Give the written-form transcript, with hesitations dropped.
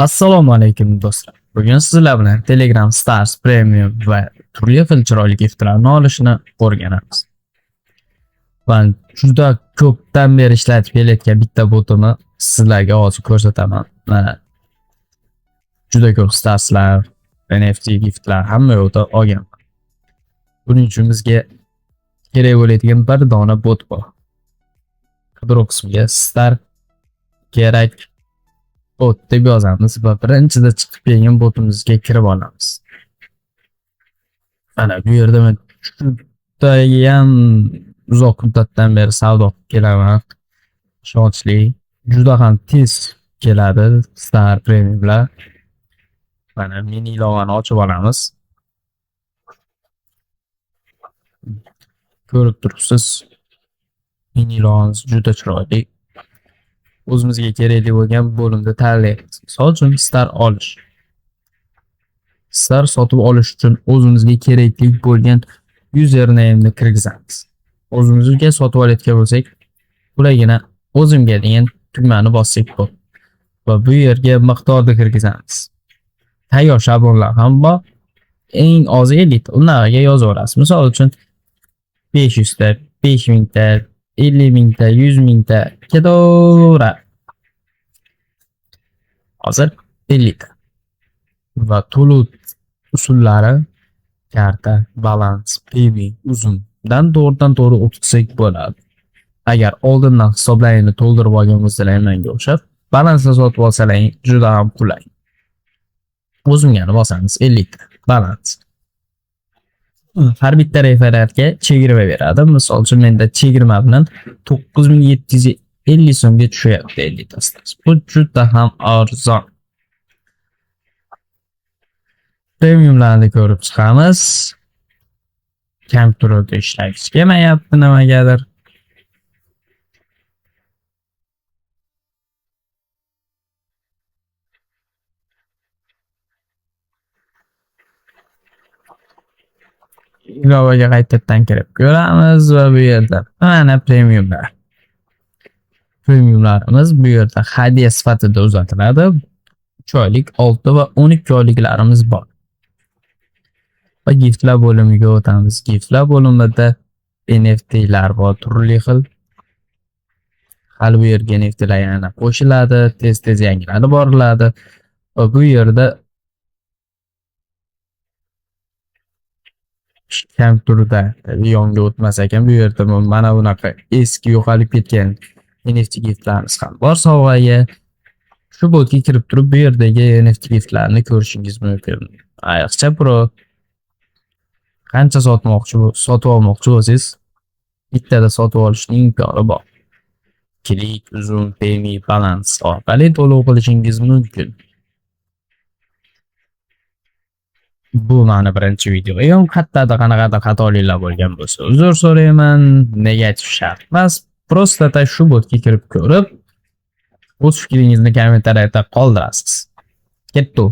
Assalomu alaykum do'stlar. Bugun sizlar bilan Telegram Stars Premium va turli xil chiroyli giftlarni olishni o'rganamiz. Men juda ko'pdan beri ishlatib kelayotgan bitta botimni sizlarga hozir ko'rsataman. Mana juda ko'p starslar, NFT giftlar hamma yoqda olganman. Buning uchun bizga kerak bo'ladigan bir dona bot bor. Qidiruv qismiga star kerak bot deb yozamiz va birinchida chiqib kelgan botimizga kirib olamiz. Mana bu yerda men judayam uzoq muddatdan beri savdo qilib kelaman. Ishonchli, juda ham tez keladi Star Premiumlar. Mana mini ilovani ochib olamiz. Ko'rib turibsiz, mini ilovamiz juda chiroyli. O'zimizga kerakli bo'lgan bo'limda tanlaymiz. Misol uchun Star olish. Star sotib olish uchun o'zimizga kerakli bo'lgan username ni kirgizamiz. O'zimizga sotib olayotgan bo'lsak, qulaygina o'zimga degan tugmani bossak bo'ladi. Va bu yerga miqdorni kirgizamiz. Tayyor shablonlar ham bor. Eng ozi 50 ta. Ularga yozaverasiz. Misol uchun 500 ta, 5000 ta, 50 ta, 100 ta ketaveradi. Hozir 50 ta. Va to'lov usullari karta, balans, payment, uzundan to'g'ridan-to'g'ri o'tsak bo'ladi. Agar oldindan hisoblayni to'ldirib olgan bo'lsalar menga o'xshab, balansni sotib olsalaring juda ham qulay. O'zimgani bosamiz 50 ta balans. Har bitta referatga chegirma beradi. Misol uchun menda chegirma bilan 9750 so'mga tushyapti 50 ta. Bu juda ham arzon. Premiumlarni ko'rib chiqamiz. Kompyuterda ishlash kelmayapti nimagadir. Ilovaga qaytadan kirib ko'ramiz va bu yerda mana premiumlar. Premiumlarimiz bu yerda hadya sifatida uzatiladi. 3 oylik, 6 va 12 oyliklarimiz bor. Va giftlar bo'limiga o'tamiz. Giftlar bo'limida NFT'lar bor, turli xil. Hali bu yerga NFT'lar yana qo'shiladi, tez-tez yangilanib boriladi. Va bu yerda kompyuterda yonga o'tmas ekan, bu yerda mana bunaqa eski yo'qolib ketgan NFT giftlarimiz ham bor sovg'aga. Shu botga kirib turib bu yerdagi NFT giftlarni ko'rishingiz mumkin. Ayniqsa Pro qancha sotib olmoqchi bo'lsangiz, bittada sotib olishning imkoni bor. Klik, uzun, payment, balans orqali to'lov qilishingiz mumkin. Bu mani birinchi videom. Hattoda qanaqadir xatoliklar bo'lgan bo'lsa, uzr so'rayman. Negativ shart emas. Prosta shu botga kirib ko'rib, o'z fikringizni kommentariyada qoldirasiz. Ketdi.